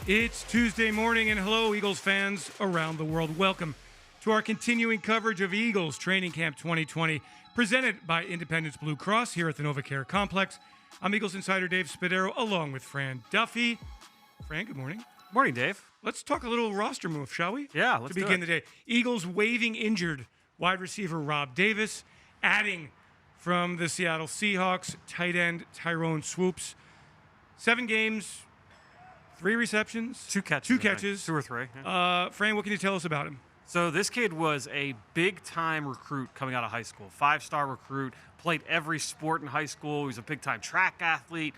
It's Tuesday morning, and hello, Eagles fans around the world. Welcome to our continuing coverage of Eagles Training Camp 2020, presented by Independence Blue Cross here at the NovaCare Complex. I'm Eagles insider Dave Spadaro, along with Fran Duffy. Fran, good morning. Morning, Dave. Let's talk a little roster move, shall we? Yeah, let's to begin the day. Eagles waiving injured wide receiver Rob Davis, adding from the Seattle Seahawks tight end Tyrone Swoops. 7 games, 3 receptions. 2 catches. 2 catches. 2 or 3. Yeah. Fran, what can you tell us about him? So this kid was a big-time recruit coming out of high school. 5-star recruit, played every sport in high school. He was a big-time track athlete,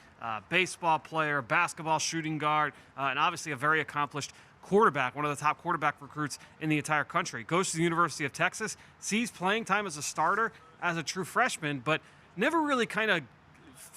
baseball player, basketball shooting guard, and obviously a very accomplished quarterback, one of the top quarterback recruits in the entire country. Goes to the University of Texas, sees playing time as a starter as a true freshman, but never really kind of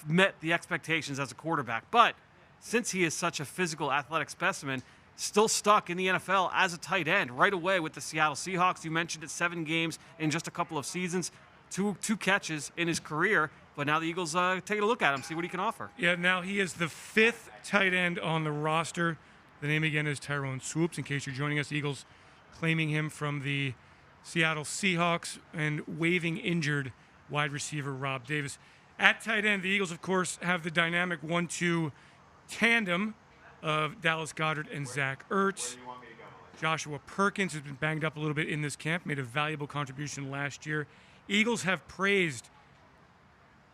met the expectations as a quarterback. But since he is such a physical, athletic specimen, still stuck in the NFL as a tight end right away with the Seattle Seahawks. You mentioned it, 7 games in just a couple of seasons, two catches in his career. But now the Eagles taking a look at him, see what he can offer. Yeah, now he is the 5th tight end on the roster. The name again is Tyrone Swoops, in case you're joining us. Eagles claiming him from the Seattle Seahawks and waiving injured wide receiver Rob Davis. At tight end, the Eagles, of course, have the dynamic 1-2 tandem of Dallas Goedert and Zach Ertz. Joshua Perkins has been banged up a little bit in this camp, made a valuable contribution last year. Eagles have praised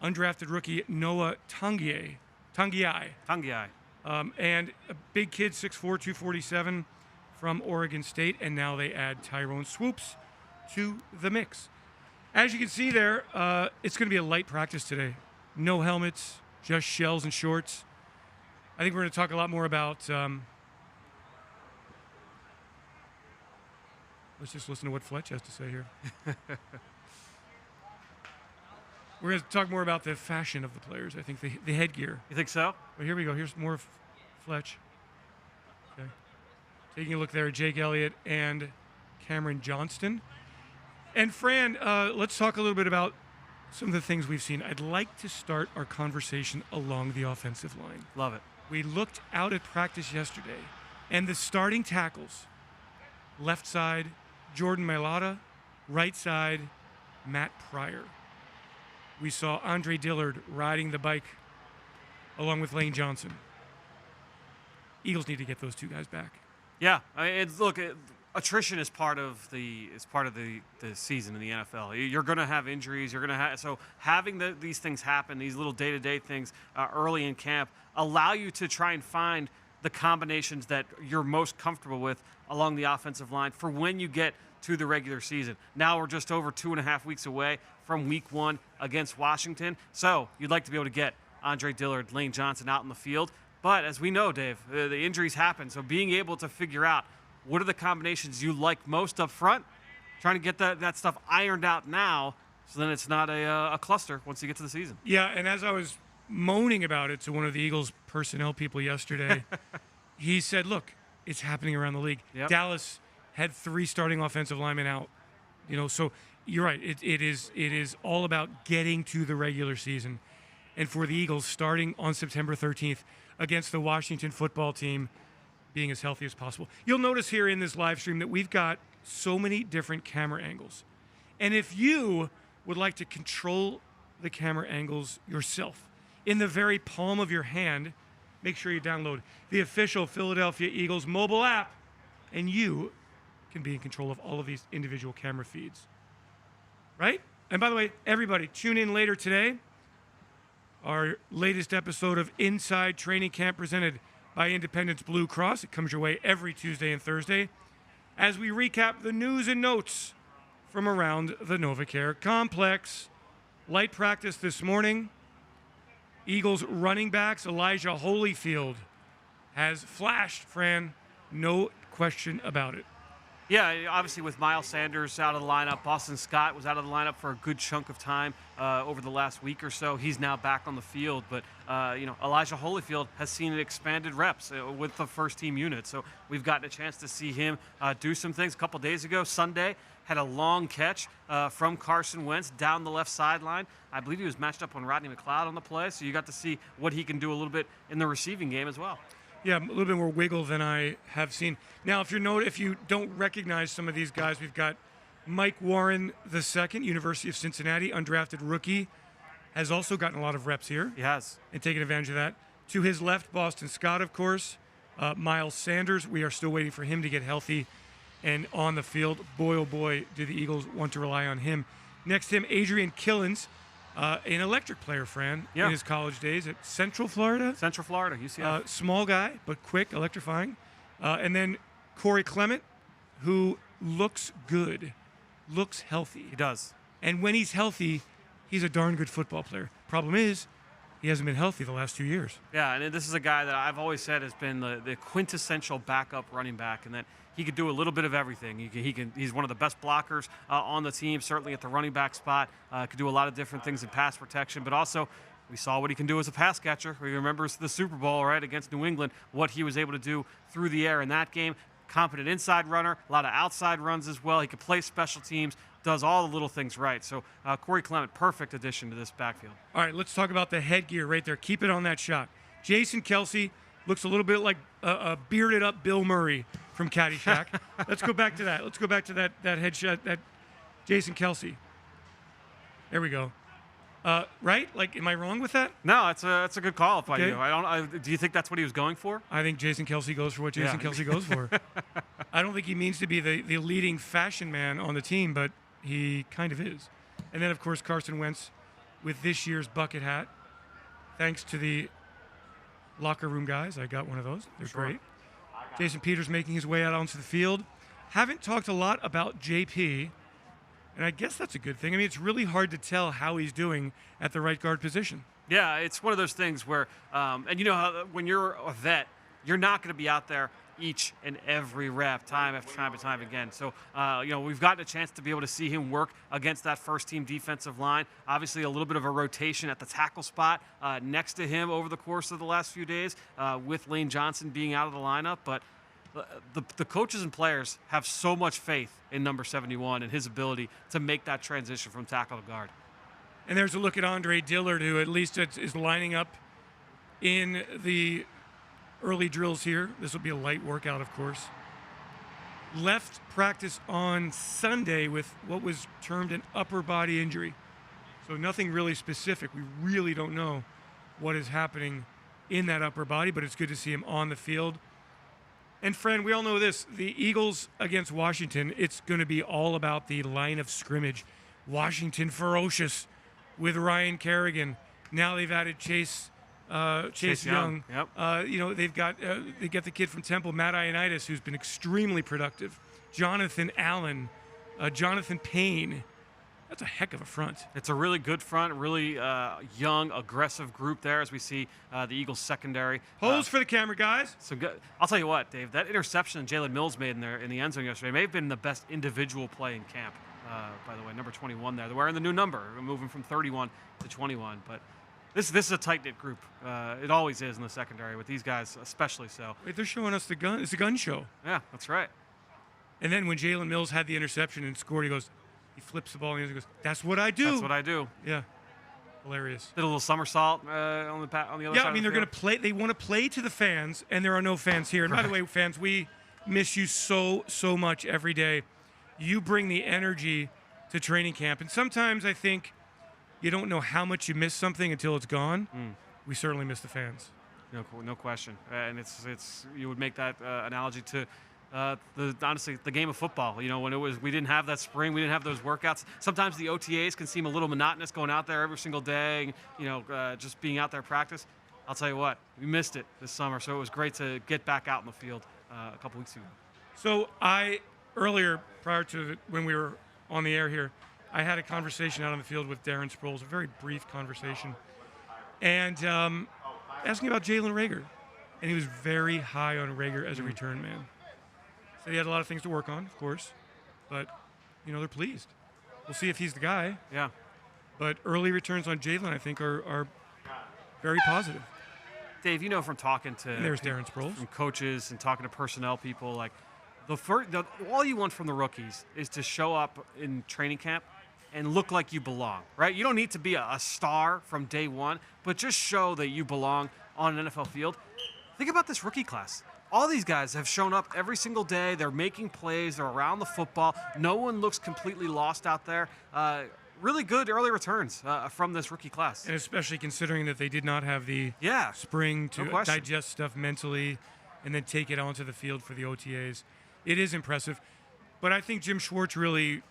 undrafted rookie Noah Tangiai. And a big kid, 6'4", 247 from Oregon State, and now they add Tyrone Swoops to the mix. As you can see there, it's going to be a light practice today. No helmets, just shells and shorts. I think we're going to talk a lot more about let's just listen to what Fletch has to say here. We're going to talk more about the fashion of the players, I think, the headgear. You think so? But here we go. Here's more of Fletch. Okay. Taking a look there at Jake Elliott and Cameron Johnston. And Fran, let's talk a little bit about some of the things we've seen. I'd like to start our conversation along the offensive line. Love it. We looked out at practice yesterday, and the starting tackles, left side, Jordan Mailata, right side, Matt Pryor. We saw Andre Dillard riding the bike along with Lane Johnson. Eagles need to get those 2 guys back. Yeah, attrition is part of the season in the NFL. You're going to have injuries. So having these things happen, these little day-to-day things early in camp, allow you to try and find the combinations that you're most comfortable with along the offensive line for when you get to the regular season. Now we're just over 2.5 weeks away from Week 1 against Washington. So you'd like to be able to get Andre Dillard, Lane Johnson out in the field. But as we know, Dave, the injuries happen. So being able to figure out what are the combinations you like most up front, trying to get that stuff ironed out now so then it's not a cluster once you get to the season. Yeah, and as I was moaning about it to one of the Eagles personnel people yesterday, he said, look, it's happening around the league. Yep. Dallas had 3 starting offensive linemen out. So you're right. It is all about getting to the regular season. And for the Eagles, starting on September 13th against the Washington football team, being as healthy as possible. You'll notice here in this live stream that we've got so many different camera angles. And if you would like to control the camera angles yourself, in the very palm of your hand, make sure you download the official Philadelphia Eagles mobile app, and you can be in control of all of these individual camera feeds. Right? And by the way, everybody, tune in later today. Our latest episode of Inside Training Camp presented by Independence Blue Cross. It comes your way every Tuesday and Thursday as we recap the news and notes from around the NovaCare Complex. Light practice this morning. Eagles running backs Elijah Holyfield has flashed, Fran. No question about it. Yeah, obviously with Miles Sanders out of the lineup, Boston Scott was out of the lineup for a good chunk of time over the last week or so. He's now back on the field, but Elijah Holyfield has seen expanded reps with the first team unit. So we've gotten a chance to see him do some things. A couple days ago, Sunday, had a long catch from Carson Wentz down the left sideline. I believe he was matched up on Rodney McLeod on the play, so you got to see what he can do a little bit in the receiving game as well. Yeah, a little bit more wiggle than I have seen. Now, if you don't recognize some of these guys, we've got Mike Warren II, University of Cincinnati, undrafted rookie, has also gotten a lot of reps here. He has. And taken advantage of that. To his left, Boston Scott, of course. Miles Sanders, we are still waiting for him to get healthy and on the field. Boy, oh boy, do the Eagles want to rely on him. Next to him, Adrian Killens, an electric player, Fran, in his college days at Central Florida. Central Florida, UCF. Small guy, but quick, electrifying. And then Corey Clement, who looks good, looks healthy. He does. And when he's healthy, he's a darn good football player. Problem is, he hasn't been healthy the last 2 years. Yeah, and this is a guy that I've always said has been the quintessential backup running back, and that he could do a little bit of everything. He's one of the best blockers on the team, certainly at the running back spot. Could do a lot of different things in pass protection, but also we saw what he can do as a pass catcher. We remember the Super Bowl, right, against New England, what he was able to do through the air in that game. Competent inside runner, a lot of outside runs as well. He could play special teams, does all the little things right. So Corey Clement, perfect addition to this backfield. All right, let's talk about the headgear right there. Keep it on that shot. Jason Kelsey looks a little bit like a bearded up Bill Murray from Caddyshack. Let's go back to that. Let's go back to that headshot, that Jason Kelsey. There we go. Right? Like, am I wrong with that? No, it's a good call by Okay. you. Do you think that's what he was going for? I think Jason Kelsey goes for what Jason Kelsey goes for. I don't think he means to be the leading fashion man on the team, but he kind of is. And then, of course, Carson Wentz with this year's bucket hat. Thanks to the locker room guys. I got one of those. They're great. Jason Peters making his way out onto the field. Haven't talked a lot about JP, and I guess that's a good thing. I mean, it's really hard to tell how he's doing at the right guard position. Yeah, it's one of those things where, and you know how when you're a vet, you're not going to be out there each and every rep, time after time and time again. So, we've gotten a chance to be able to see him work against that first-team defensive line. Obviously, a little bit of a rotation at the tackle spot next to him over the course of the last few days, with Lane Johnson being out of the lineup. But the coaches and players have so much faith in number 71 and his ability to make that transition from tackle to guard. And there's a look at Andre Dillard, who at least is lining up in the early drills here. This will be a light workout, of course. Left practice on Sunday with what was termed an upper body injury. So nothing really specific. We really don't know what is happening in that upper body, but it's good to see him on the field. And, friend, we all know this. The Eagles against Washington, it's going to be all about the line of scrimmage. Washington ferocious with Ryan Kerrigan. Now they've added Chase Young. Yep. They get the kid from Temple, Matt Ioannidis, who's been extremely productive. Jonathan Allen, Jonathan Payne. That's a heck of a front. It's a really good front, really young, aggressive group there as we see the Eagles secondary. Pose for the camera, guys. So good. I'll tell you what, Dave, that interception Jalen Mills made in the end zone yesterday may have been the best individual play in camp. By the way, number 21 there. They're wearing the new number, moving from 31 to 21. But this is a tight-knit group. It always is in the secondary with these guys, especially so. Wait, they're showing us the gun. It's a gun show. Yeah, that's right. And then when Jalen Mills had the interception and scored, he flips the ball and he goes, "That's what I do." That's what I do. Yeah, hilarious. Did a little somersault on the other side. Yeah, I mean they're going to play. They want to play to the fans, and there are no fans here. And by the way, fans, we miss you so much every day. You bring the energy to training camp, and sometimes I think you don't know how much you miss something until it's gone. We certainly miss the fans. No question. And it's you would make that analogy to honestly the game of football. When we didn't have that spring, we didn't have those workouts. Sometimes the OTAs can seem a little monotonous, going out there every single day. Just being out there practice. I'll tell you what, we missed it this summer, so it was great to get back out in the field a couple weeks ago. So earlier, prior to when we were on the air here, I had a conversation out on the field with Darren Sproles, a very brief conversation, and asking about Jalen Reagor. And he was very high on Reagor as a return man. Said he had a lot of things to work on, of course, but, they're pleased. We'll see if he's the guy. Yeah. But early returns on Jalen, I think, are very positive. Dave, from talking to And there's Darren Sproles. From coaches and talking to personnel people, like, all you want from the rookies is to show up in training camp and look like you belong, right? You don't need to be a star from day one, but just show that you belong on an NFL field. think about this rookie class. All these guys have shown up every single day. They're making plays. They're around the football. No one looks completely lost out there. Really good early returns from this rookie class. And especially considering that they did not have the spring to digest stuff mentally and then take it onto the field for the OTAs. It is impressive. But I think Jim Schwartz really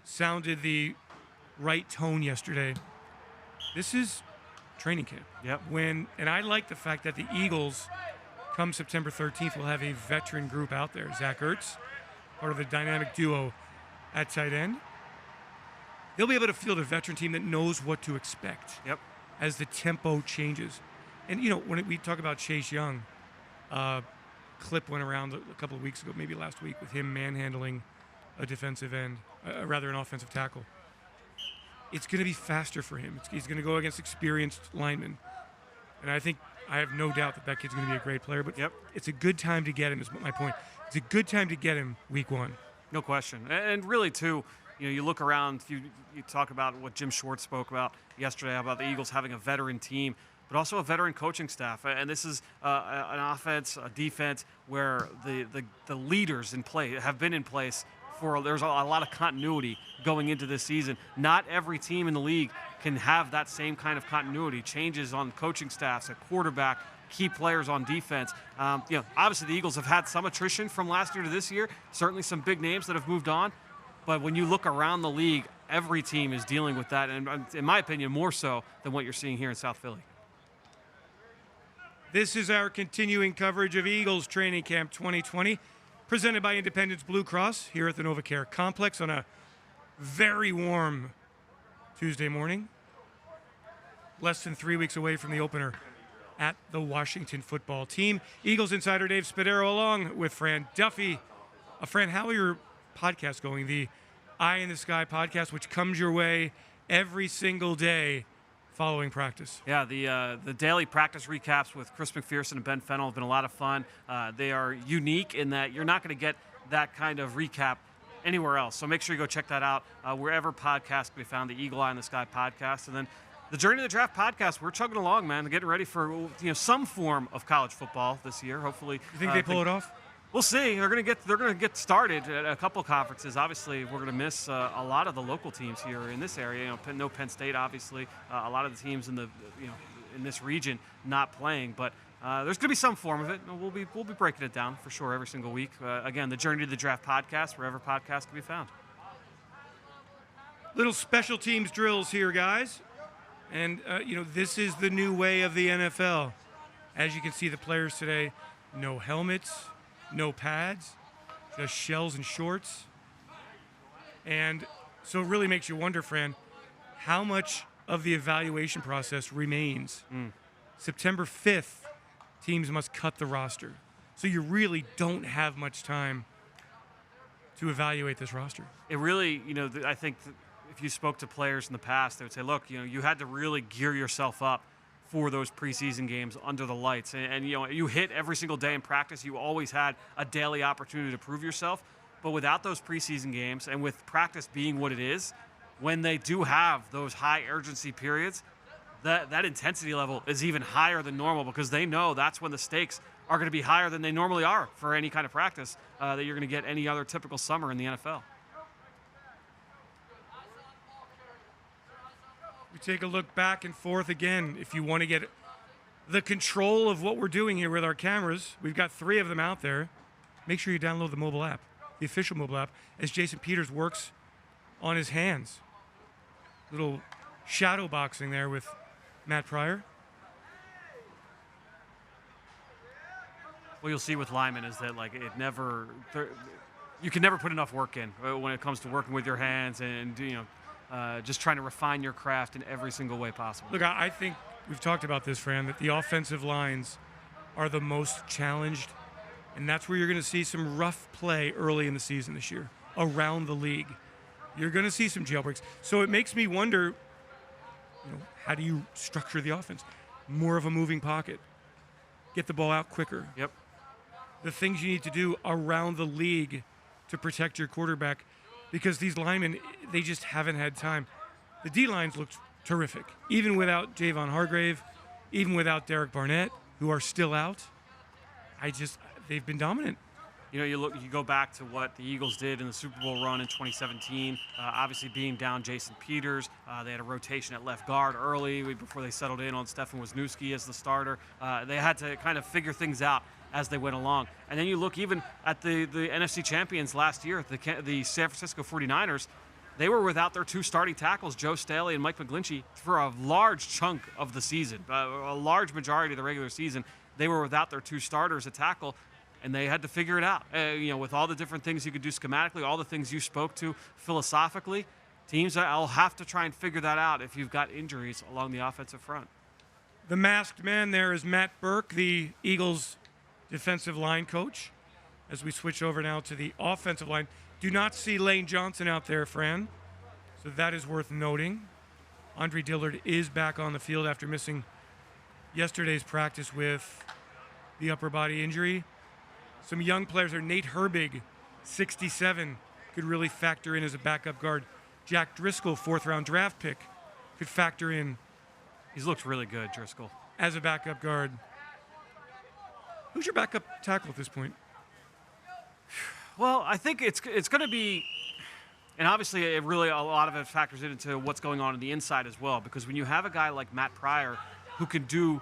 sounded the right tone yesterday. This is training camp. Yep. And I like the fact that the Eagles, come September 13th, will have a veteran group out there. Zach Ertz, part of the dynamic duo at tight end. They'll be able to field a veteran team that knows what to expect as the tempo changes. And, when we talk about Chase Young, clip went around a couple of weeks ago, maybe last week, with him manhandling a defensive end, rather an offensive tackle. It's going to be faster for him. He's going to go against experienced linemen. And I have no doubt that kid's going to be a great player. But it's a good time to get him, is my point. It's a good time to get him week one. No question. And really, too, you look around, you talk about what Jim Schwartz spoke about yesterday, about the Eagles having a veteran team, but also a veteran coaching staff. And this is an offense, a defense, where the leaders in play have been in place there's a lot of continuity going into this season. Not every team in the league can have that same kind of continuity. Changes on coaching staffs, a quarterback, key players on defense. Obviously the Eagles have had some attrition from last year to this year. Certainly some big names that have moved on. But when you look around the league, every team is dealing with that, and in my opinion, more so than what you're seeing here in South Philly. This is our continuing coverage of Eagles Training Camp 2020, presented by Independence Blue Cross here at the NovaCare Complex on a very warm Tuesday morning. Less than 3 weeks away from the opener at the Washington football team. Eagles insider Dave Spadaro along with Fran Duffy. Fran, how are your podcasts going? The Eye in the Sky podcast, which comes your way every single day following practice. Yeah, the daily practice recaps with Chris McPherson and Ben Fennell have been a lot of fun. They are unique in that you're not going to get that kind of recap anywhere else. So make sure you go check that out wherever podcasts can be found, the Eagle Eye in the Sky podcast. And then the Journey to the Draft podcast, we're chugging along, man, getting ready for some form of college football this year, hopefully. You think they pull it off? We'll see. They're going to get started at a couple conferences. Obviously, we're going to miss a lot of the local teams here in this area. No Penn State, obviously. A lot of the teams in in this region not playing, but there's going to be some form of it. We'll be breaking it down for sure every single week. Again, the Journey to the Draft podcast, wherever podcasts can be found. Little special teams drills here, guys, and this is the new way of the NFL. As you can see, the players today, no helmets. No pads, just shells and shorts. And so it really makes you wonder, Fran, how much of the evaluation process remains. September 5th, teams must cut the roster. So you really don't have much time to evaluate this roster. It really, I think if you spoke to players in the past, they would say, look, you had to really gear yourself up for those preseason games under the lights. And you hit every single day in practice. You always had a daily opportunity to prove yourself. But without those preseason games and with practice being what it is, when they do have those high urgency periods, that intensity level is even higher than normal because they know that's when the stakes are going to be higher than they normally are for any kind of practice that you're going to get any other typical summer in the NFL. We take a look back and forth again. If you want to get the control of what we're doing here with our cameras, we've got 3 of them out there. Make sure you download the mobile app, the official mobile app, as Jason Peters works on his hands. Little shadow boxing there with Matt Pryor. What you'll see with linemen is that you can never put enough work in when it comes to working with your hands and just trying to refine your craft in every single way possible. Look, I think we've talked about this, Fran, that the offensive lines are the most challenged, and that's where you're going to see some rough play early in the season this year around the league. You're going to see some jailbreaks. So it makes me wonder, how do you structure the offense? More of a moving pocket. Get the ball out quicker. Yep. The things you need to do around the league to protect your quarterback, because these linemen, they just haven't had time. The D-lines looked terrific, even without Javon Hargrave, even without Derek Barnett, who are still out. they've been dominant. You go back to what the Eagles did in the Super Bowl run in 2017. Obviously, being down Jason Peters, they had a rotation at left guard early before they settled in on Stefan Wisniewski as the starter. They had to kind of figure things out as they went along. And then you look even at the NFC champions last year, the San Francisco 49ers. They were without their two starting tackles, Joe Staley and Mike McGlinchey, for a large chunk of the season, a large majority of the regular season. They were without their two starters at tackle. And they had to figure it out. With all the different things you could do schematically, all the things you spoke to philosophically, teams will have to try and figure that out if you've got injuries along the offensive front. The masked man there is Matt Burke, the Eagles defensive line coach. As we switch over now to the offensive line, do not see Lane Johnson out there, Fran. So that is worth noting. Andre Dillard is back on the field after missing yesterday's practice with the upper body injury. Some young players are Nate Herbig, 67, could really factor in as a backup guard. Jack Driscoll, fourth-round draft pick, could factor in. He's looked really good, Driscoll. As a backup guard. Who's your backup tackle at this point? Well, I think it's going to be, and obviously a lot of it factors into what's going on the inside as well, because when you have a guy like Matt Pryor who can do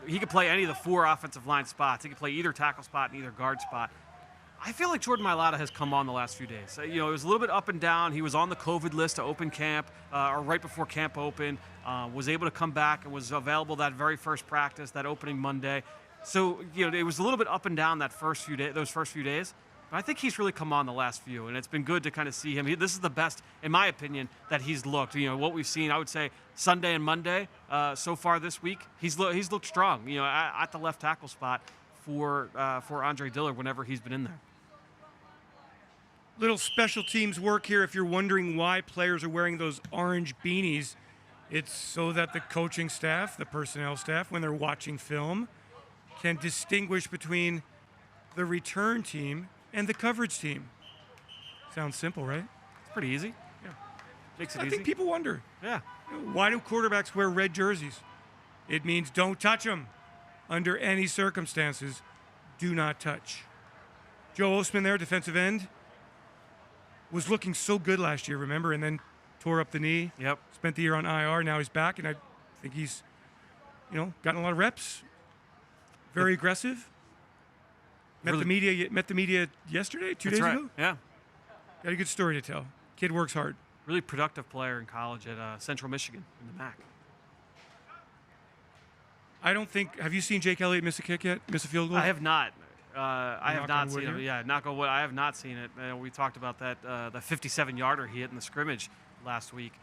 he could play any of the four offensive line spots. He could play either tackle spot and either guard spot. I feel like Jordan Mailata has come on the last few days. It was a little bit up and down. He was on the COVID list to open camp, or right before camp opened, was able to come back and was available that very first practice, that opening Monday. So, it was a little bit up and down those first few days. But I think he's really come on the last few, and it's been good to kind of see him. This is the best, in my opinion, that he's looked. What we've seen, I would say Sunday and Monday so far this week, he's looked strong. At the left tackle spot for Andre Dillard whenever he's been in there. Little special teams work here. If you're wondering why players are wearing those orange beanies, it's so that the coaching staff, the personnel staff, when they're watching film, can distinguish between the return team and the coverage team. Sounds simple, right? It's pretty easy. Yeah. Makes it I easy. think people wonder. Yeah. Why do quarterbacks wear red jerseys? It means don't touch them. Under any circumstances, do not touch. Joe Osman there, defensive end, was looking so good last year, remember? And then tore up the knee. Yep. Spent the year on IR. Now he's back, and I think he's, gotten a lot of reps. Very aggressive. Met the media yesterday, 2 days ago. Yeah. Got a good story to tell. Kid works hard. Really productive player in college at Central Michigan in the MAC. Have you seen Jake Elliott miss a kick yet? Miss a field goal? I have not. I have not seen it. Here? Yeah, knock on wood. I have not seen it. We talked about that. The 57-yarder he hit in the scrimmage last week.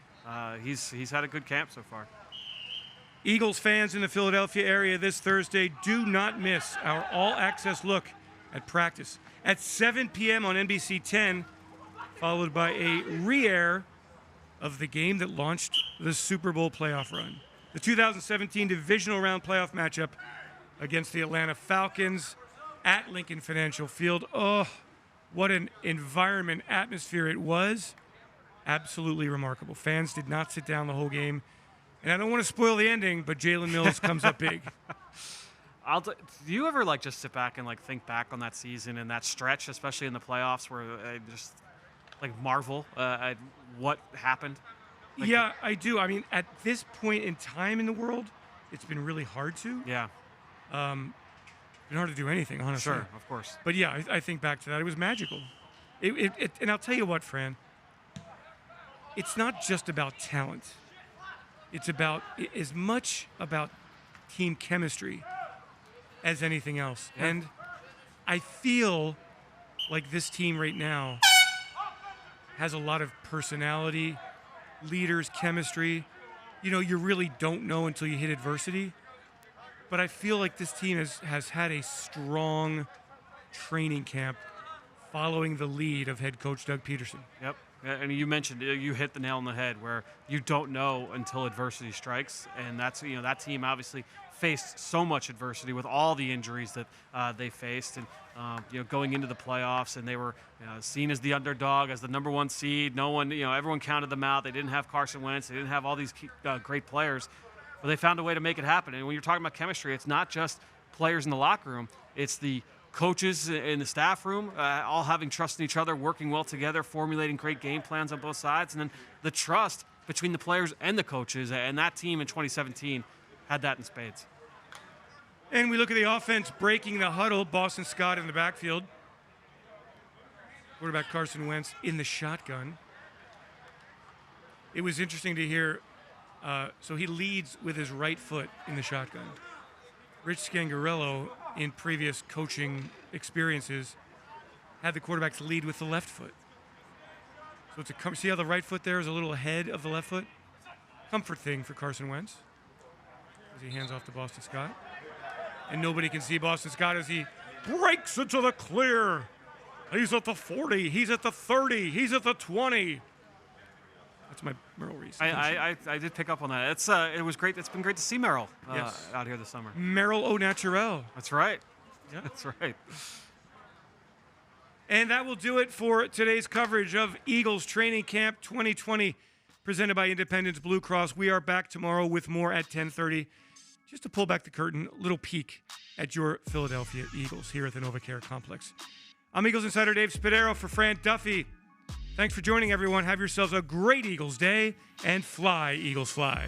He's had a good camp so far. Eagles fans in the Philadelphia area this Thursday, do not miss our all-access look at practice at 7 p.m. on NBC 10, followed by a re-air of the game that launched the Super Bowl playoff run. The 2017 divisional round playoff matchup against the Atlanta Falcons at Lincoln Financial Field. Oh, what an environment, atmosphere it was. Absolutely remarkable. Fans did not sit down the whole game. And I don't want to spoil the ending, but Jalen Mills comes up big. Do you ever just sit back and think back on that season and that stretch, especially in the playoffs, where I just marvel at what happened? Yeah, I do. I mean, at this point in time in the world, it's been really hard to. Yeah. Been hard to do anything, honestly. Sure, of course. But yeah, I think back to that. It was magical. And I'll tell you what, Fran. It's not just about talent. It's as much about team chemistry as anything else. Yeah. And I feel like this team right now has a lot of personality, leaders, chemistry. You really don't know until you hit adversity. But I feel like this team has had a strong training camp following the lead of head coach Doug Peterson. Yep. And you mentioned, you hit the nail on the head where you don't know until adversity strikes. And that's, that team obviously faced so much adversity with all the injuries that they faced. And, going into the playoffs, and they were seen as the underdog, as the number one seed. No one, everyone counted them out. They didn't have Carson Wentz. They didn't have all these great players. But they found a way to make it happen. And when you're talking about chemistry, it's not just players in the locker room. It's the coaches in the staff room, all having trust in each other, working well together, formulating great game plans on both sides, and then the trust between the players and the coaches. And that team in 2017 had that in spades. And we look at the offense breaking the huddle. Boston Scott in the backfield. Quarterback Carson Wentz in the shotgun. It was interesting to hear. So he leads with his right foot in the shotgun. Rich Scangarello, in previous coaching experiences, had the quarterbacks lead with the left foot. So see how the right foot there is a little ahead of the left foot? Comfort thing for Carson Wentz as he hands off to Boston Scott. And nobody can see Boston Scott as he breaks into the clear. He's at the 40. He's at the 30. He's at the 20. That's my Merrill Reese. I did pick up on that. It was great. It's been great to see Merrill out here this summer. Merrill au naturel. That's right. Yeah. That's right. And that will do it for today's coverage of Eagles Training Camp 2020, presented by Independence Blue Cross. We are back tomorrow with more at 10:30. Just to pull back the curtain, a little peek at your Philadelphia Eagles here at the NovaCare Complex. I'm Eagles Insider Dave Spadaro for Fran Duffy. Thanks for joining, everyone. Have yourselves a great Eagles day, and fly, Eagles, fly.